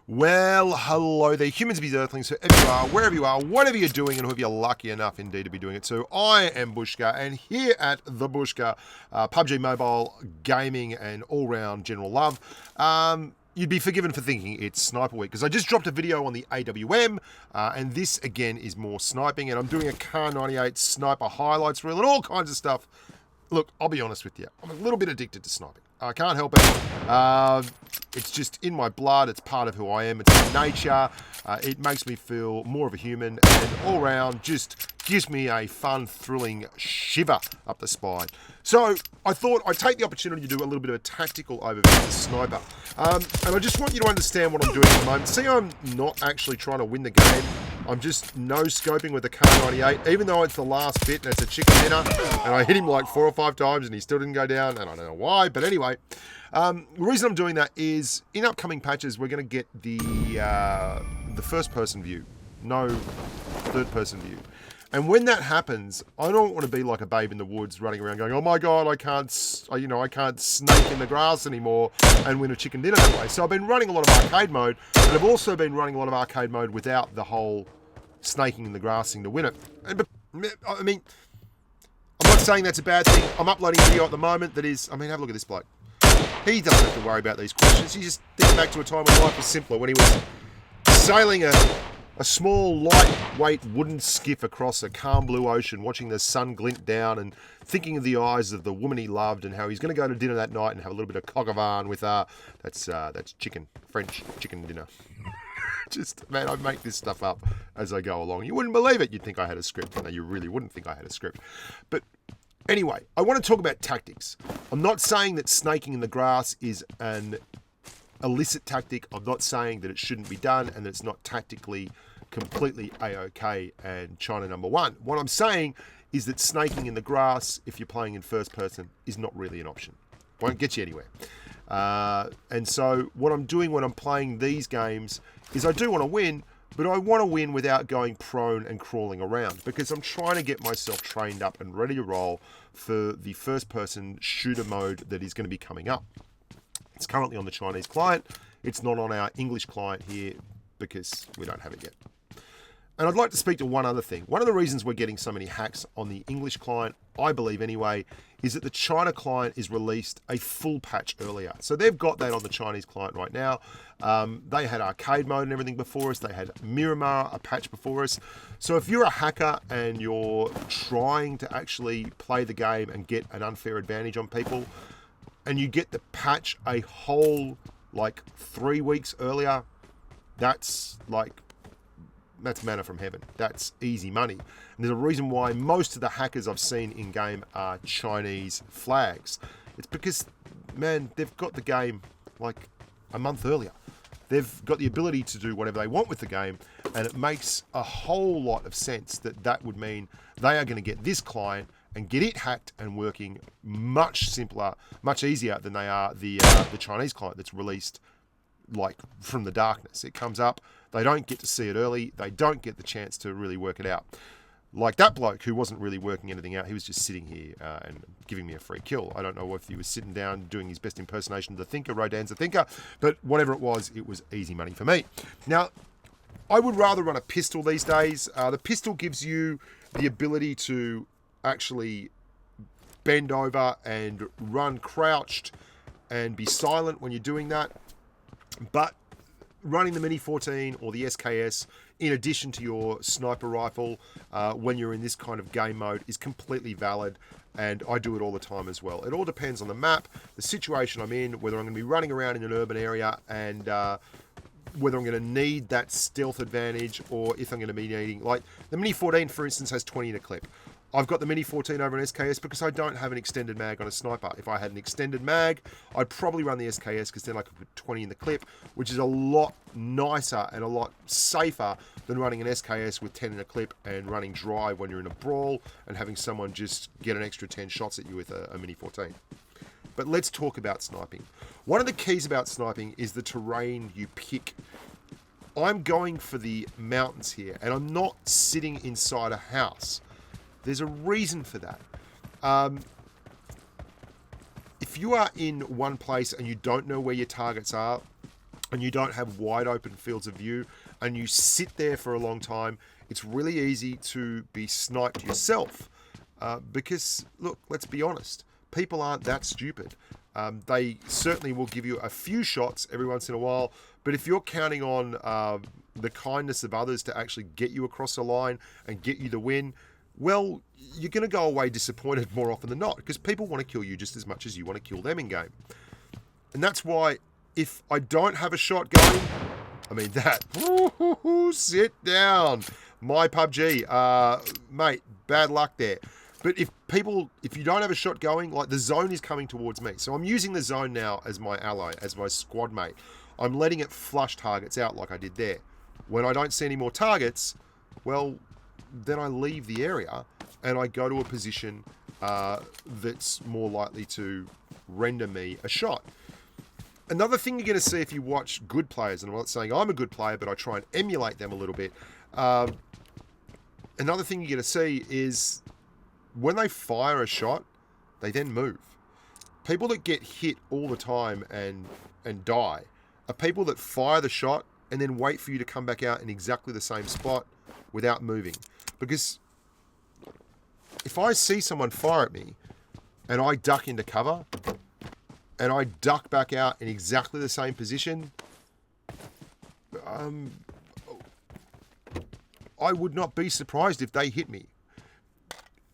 Well, hello there, humans, bees, earthlings, whoever you are, wherever you are, whatever you're doing, and whoever you're lucky enough indeed to be doing it. So I am Bushka, and here at the Bushka, PUBG Mobile gaming and all-round general love, you'd be forgiven for thinking it's Sniper Week, because I just dropped a video on the AWM, and this, again, is more sniping, and I'm doing a Car 98 sniper highlights reel and all kinds of stuff. Look, I'll be honest with you, I'm a little bit addicted to sniping. I can't help it. It's just in my blood. It's part of who I am. It's my nature. It makes me feel more of a human, and all round just gives me a fun, thrilling shiver up the spine. So I thought I'd take the opportunity to do a little bit of a tactical overview of the sniper. And I just want you to understand what I'm doing at the moment. See, I'm not actually trying to win the game. I'm just no-scoping with the Car 98, even though it's the last bit and it's a chicken dinner, and I hit him like 4 or 5 times and he still didn't go down, and I don't know why, but anyway. The reason I'm doing that is in upcoming patches, we're going to get the first-person view, no third-person view. And when that happens, I don't want to be like a babe in the woods running around going, oh my God, I can't snake in the grass anymore and win a chicken dinner that way. So I've been running a lot of arcade mode, and I've also been running a lot of arcade mode without the whole snaking in the grass thing to win it. I mean, I'm not saying that's a bad thing. I'm uploading a video at the moment that is, have a look at this bloke. He doesn't have to worry about these questions. He just thinks back to a time when life was simpler, when he was sailing a small, lightweight wooden skiff across a calm blue ocean, watching the sun glint down and thinking of the eyes of the woman he loved and how he's going to go to dinner that night and have a little bit of coq au vin with, that's chicken, French chicken dinner. Just, man, I make this stuff up as I go along. You wouldn't believe it. You'd think I had a script. No, you really wouldn't think I had a script. But anyway, I want to talk about tactics. I'm not saying that snaking in the grass is an illicit tactic. I'm not saying that it shouldn't be done and that it's not tactically completely A-OK and China number one. What I'm saying is that snaking in the grass, if you're playing in first person, is not really an option. Won't get you anywhere. And so what I'm doing when I'm playing these games is I do want to win, but I want to win without going prone and crawling around, because I'm trying to get myself trained up and ready to roll for the first person shooter mode that is going to be coming up. It's currently on the Chinese client. It's not on our English client here because we don't have it yet. And I'd like to speak to one other thing. One of the reasons we're getting so many hacks on the English client, I believe anyway, is that the China client is released a full patch earlier. So they've got that on the Chinese client right now. They had arcade mode and everything before us. They had Miramar, a patch before us. So if you're a hacker and you're trying to actually play the game and get an unfair advantage on people, and you get the patch a whole, 3 weeks earlier, that's manna from heaven. That's easy money. And there's a reason why most of the hackers I've seen in-game are Chinese flags. It's because, man, they've got the game a month earlier. They've got the ability to do whatever they want with the game, and it makes a whole lot of sense that would mean they are going to get this client and get it hacked and working much simpler, much easier than they are the Chinese client that's released from the darkness. It comes up, they don't get to see it early, they don't get the chance to really work it out. Like that bloke who wasn't really working anything out, he was just sitting here and giving me a free kill. I don't know if he was sitting down doing his best impersonation of the Thinker, Rodan's the Thinker, but whatever it was easy money for me. Now, I would rather run a pistol these days. The pistol gives you the ability to actually bend over and run crouched and be silent when you're doing that. But running the Mini 14 or the SKS in addition to your sniper rifle when you're in this kind of game mode is completely valid, and I do it all the time as well. It all depends on the map, the situation I'm in, whether I'm going to be running around in an urban area, and whether I'm going to need that stealth advantage or if I'm going to be needing, the Mini 14 for instance has 20 in a clip. I've got the Mini 14 over an SKS because I don't have an extended mag on a sniper. If I had an extended mag, I'd probably run the SKS because then I could put 20 in the clip, which is a lot nicer and a lot safer than running an SKS with 10 in a clip and running dry when you're in a brawl and having someone just get an extra 10 shots at you with a Mini 14. But let's talk about sniping. One of the keys about sniping is the terrain you pick. I'm going for the mountains here, and I'm not sitting inside a house. There's a reason for that. If you are in one place and you don't know where your targets are, and you don't have wide open fields of view, and you sit there for a long time, it's really easy to be sniped yourself. Because, look, let's be honest, people aren't that stupid. They certainly will give you a few shots every once in a while, but if you're counting on the kindness of others to actually get you across the line and get you the win, well, you're going to go away disappointed more often than not, because people want to kill you just as much as you want to kill them in game. And that's why if I don't have a shot going, I mean that, sit down, my PUBG, mate, bad luck there. But if you don't have a shot going, like the zone is coming towards me. So I'm using the zone now as my ally, as my squad mate. I'm letting it flush targets out like I did there. When I don't see any more targets, well, then I leave the area and I go to a position that's more likely to render me a shot. Another thing you're going to see if you watch good players, and I'm not saying I'm a good player, but I try and emulate them a little bit. Another thing you're going to see is when they fire a shot, they then move. People that get hit all the time and die are people that fire the shot and then wait for you to come back out in exactly the same spot without moving. Because if I see someone fire at me and I duck into cover and I duck back out in exactly the same position, I would not be surprised if they hit me.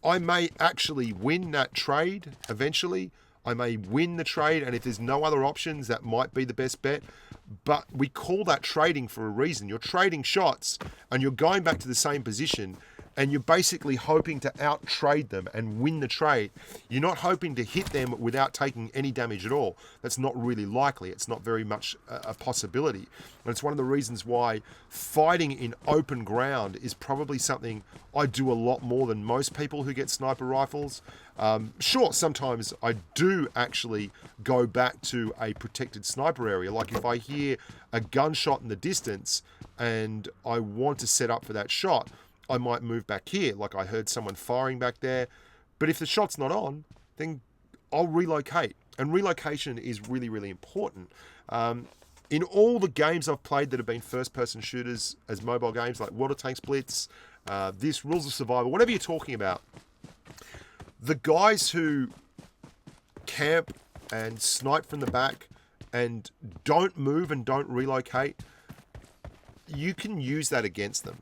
I may actually win that trade eventually. I may win the trade, and if there's no other options, that might be the best bet. But we call that trading for a reason. You're trading shots, and you're going back to the same position, and you're basically hoping to out-trade them and win the trade. You're not hoping to hit them without taking any damage at all. That's not really likely. It's not very much a possibility. And it's one of the reasons why fighting in open ground is probably something I do a lot more than most people who get sniper rifles. Sure, sometimes I do actually go back to a protected sniper area. Like if I hear a gunshot in the distance and I want to set up for that shot, I might move back here. Like I heard someone firing back there. But if the shot's not on, then I'll relocate. And relocation is really, really important. In all the games I've played that have been first-person shooters as mobile games, like World of Tanks Blitz, this Rules of Survival, whatever you're talking about, the guys who camp and snipe from the back and don't move and don't relocate, you can use that against them.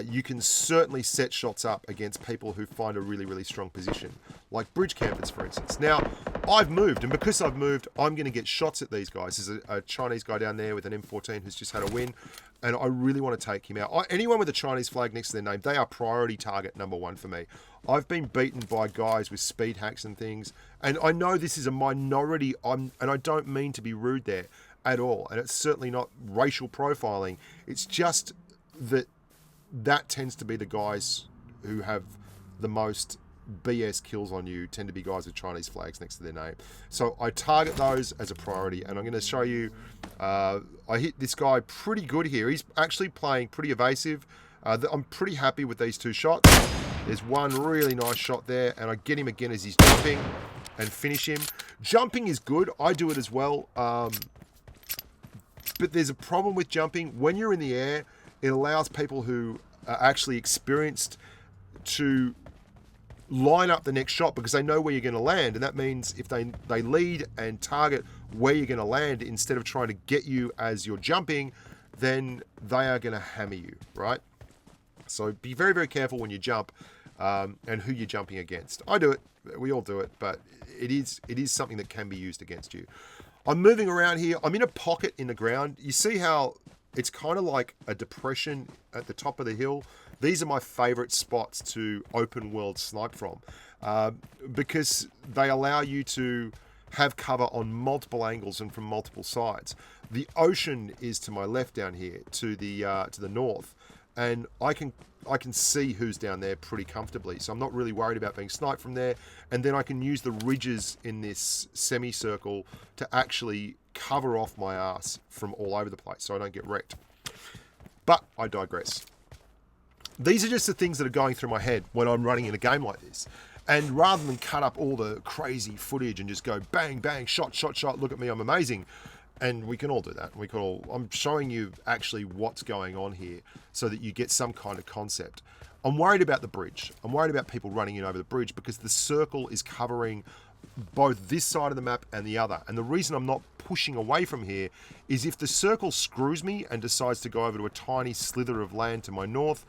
You can certainly set shots up against people who find a really, really strong position, like bridge campers, for instance. Now, I've moved, and because I've moved, I'm going to get shots at these guys. There's a Chinese guy down there with an M14 who's just had a win, and I really want to take him out. Anyone with a Chinese flag next to their name, they are priority target number one for me. I've been beaten by guys with speed hacks and things, and I know this is a minority, and I don't mean to be rude there at all, and it's certainly not racial profiling. It's just that tends to be the guys who have the most BS kills on you, tend to be guys with Chinese flags next to their name. So I target those as a priority, and I'm going to show you, I hit this guy pretty good here. He's actually playing pretty evasive. I'm pretty happy with these two shots. There's one really nice shot there, and I get him again as he's jumping and finish him. Jumping is good. I do it as well. But there's a problem with jumping. When you're in the air, it allows people who are actually experienced to line up the next shot because they know where you're going to land. And that means if they lead and target where you're going to land instead of trying to get you as you're jumping, then they are going to hammer you, right? So be very, very careful when you jump and who you're jumping against. I do it. We all do it. But it is something that can be used against you. I'm moving around here. I'm in a pocket in the ground. You see how it's kind of like a depression at the top of the hill. These are my favorite spots to open world snipe from because they allow you to have cover on multiple angles and from multiple sides. The ocean is to my left down here, to the north, and I can see who's down there pretty comfortably. So I'm not really worried about being sniped from there. And then I can use the ridges in this semicircle to actually cover off my ass from all over the place so I don't get wrecked. But I digress. These are just the things that are going through my head when I'm running in a game like this. And rather than cut up all the crazy footage and just go bang, bang, shot, shot, shot, look at me, I'm amazing. And we can all do that. I'm showing you actually what's going on here so that you get some kind of concept. I'm worried about the bridge. I'm worried about people running in over the bridge because the circle is covering both this side of the map and the other. And the reason I'm not pushing away from here is if the circle screws me and decides to go over to a tiny slither of land to my north,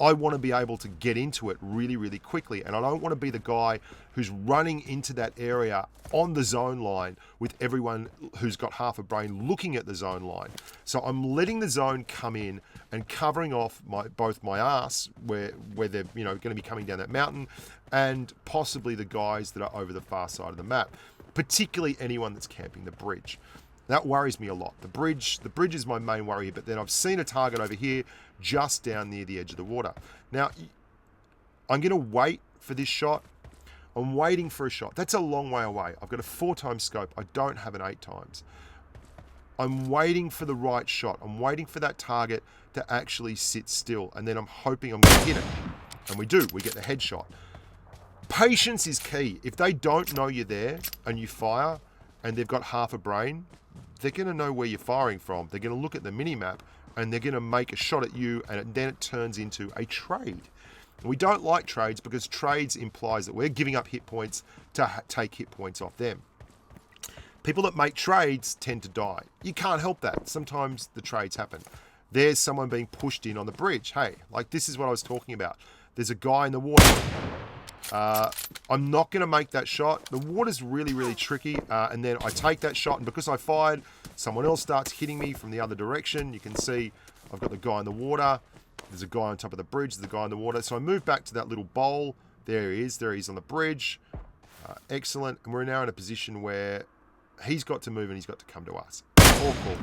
I want to be able to get into it really, really quickly. And I don't want to be the guy who's running into that area on the zone line with everyone who's got half a brain looking at the zone line. So I'm letting the zone come in and covering off both my ass where they're going to be coming down that mountain, and possibly the guys that are over the far side of the map, particularly anyone that's camping the bridge. That worries me a lot. The bridge is my main worry, but then I've seen a target over here just down near the edge of the water. Now, I'm going to wait for this shot. I'm waiting for a shot. That's a long way away. I've got a 4x scope. I don't have an 8x. I'm waiting for the right shot. I'm waiting for that target to actually sit still, and then I'm hoping I'm going to hit it. And we do. We get the headshot. Patience is key. If they don't know you're there and you fire and they've got half a brain, they're going to know where you're firing from. They're going to look at the mini-map and they're going to make a shot at you, and then it turns into a trade. And we don't like trades because trades implies that we're giving up hit points to take hit points off them. People that make trades tend to die. You can't help that. Sometimes the trades happen. There's someone being pushed in on the bridge. Hey, like this is what I was talking about. There's a guy in the water. I'm not going to make that shot. The water's really, really tricky. And then I take that shot, and because I fired, someone else starts hitting me from the other direction. You can see I've got the guy in the water. There's a guy on top of the bridge. There's a guy in the water. So I move back to that little bowl. There he is. There he is on the bridge. Excellent. And we're now in a position where he's got to move and he's got to come to us. All cool.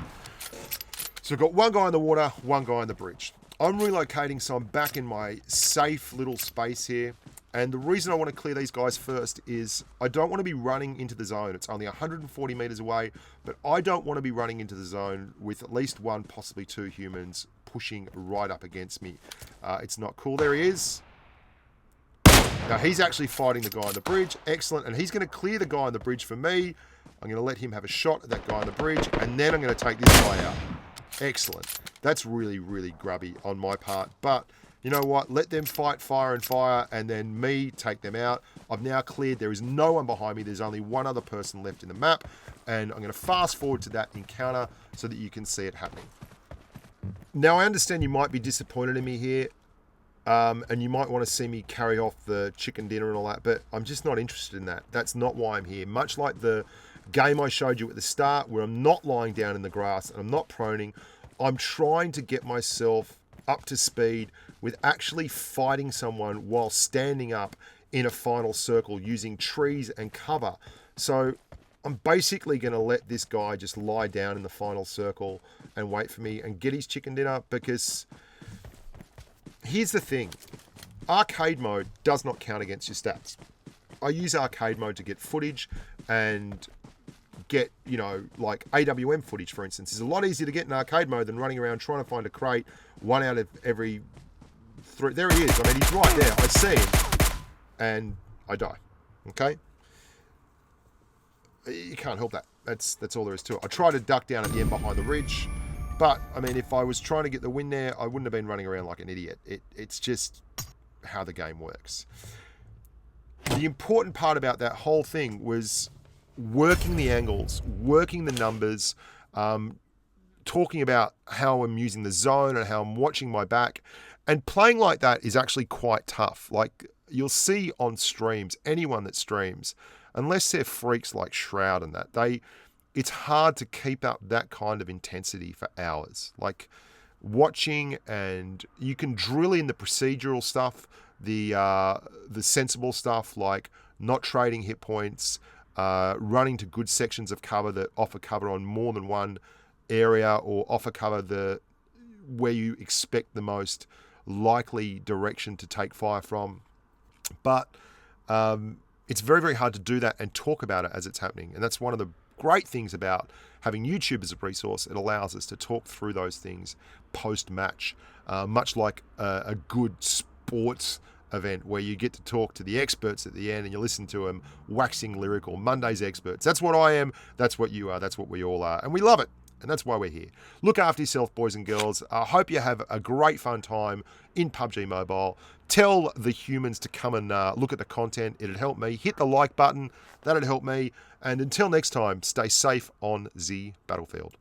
So I've got one guy in the water, one guy on the bridge. I'm relocating, so I'm back in my safe little space here. And the reason I want to clear these guys first is I don't want to be running into the zone. It's only 140 meters away, but I don't want to be running into the zone with at least one, possibly two humans pushing right up against me. It's not cool. There he is. Now he's actually fighting the guy on the bridge. Excellent. And he's going to clear the guy on the bridge for me. I'm going to let him have a shot at that guy on the bridge, and then I'm going to take this guy out. Excellent. That's really, really grubby on my part, but you know what? Let them fight fire and fire, and then me take them out. I've now cleared. There is no one behind me. There's only one other person left in the map, and I'm going to fast forward to that encounter so that you can see it happening. Now, I understand you might be disappointed in me here, and you might want to see me carry off the chicken dinner and all that, but I'm just not interested in that. That's not why I'm here. Much like the game I showed you at the start, where I'm not lying down in the grass and I'm not proning, I'm trying to get myself up to speed with actually fighting someone while standing up in a final circle using trees and cover. So I'm basically going to let this guy just lie down in the final circle and wait for me and get his chicken dinner, because here's the thing. Arcade mode does not count against your stats. I use arcade mode to get footage and get, like AWM footage, for instance, is a lot easier to get in arcade mode than running around trying to find a crate one out of every three. There he is. I mean, he's right there. I see him and I die. Okay? You can't help that. That's all there is to it. I try to duck down at the end behind the ridge, but I mean, if I was trying to get the win there, I wouldn't have been running around like an idiot. It's just how the game works. The important part about that whole thing was working the angles, working the numbers, talking about how I'm using the zone and how I'm watching my back. And playing like that is actually quite tough. Like you'll see on streams, anyone that streams, unless they're freaks like Shroud and that, it's hard to keep up that kind of intensity for hours. Like watching, and you can drill in the procedural stuff, the sensible stuff like not trading hit points, running to good sections of cover that offer cover on more than one area, or offer cover where you expect the most likely direction to take fire from. But it's very, very hard to do that and talk about it as it's happening. And that's one of the great things about having YouTube as a resource. It allows us to talk through those things post-match, much like a good sports event where you get to talk to the experts at the end and you listen to them waxing lyrical. Monday's experts. That's what I am. That's what you are. That's what we all are. And we love it. And that's why we're here. Look after yourself, boys and girls. I hope you have a great fun time in PUBG Mobile. Tell the humans to come and look at the content. It'd help me. Hit the like button. That'd help me. And until next time, stay safe on the battlefield.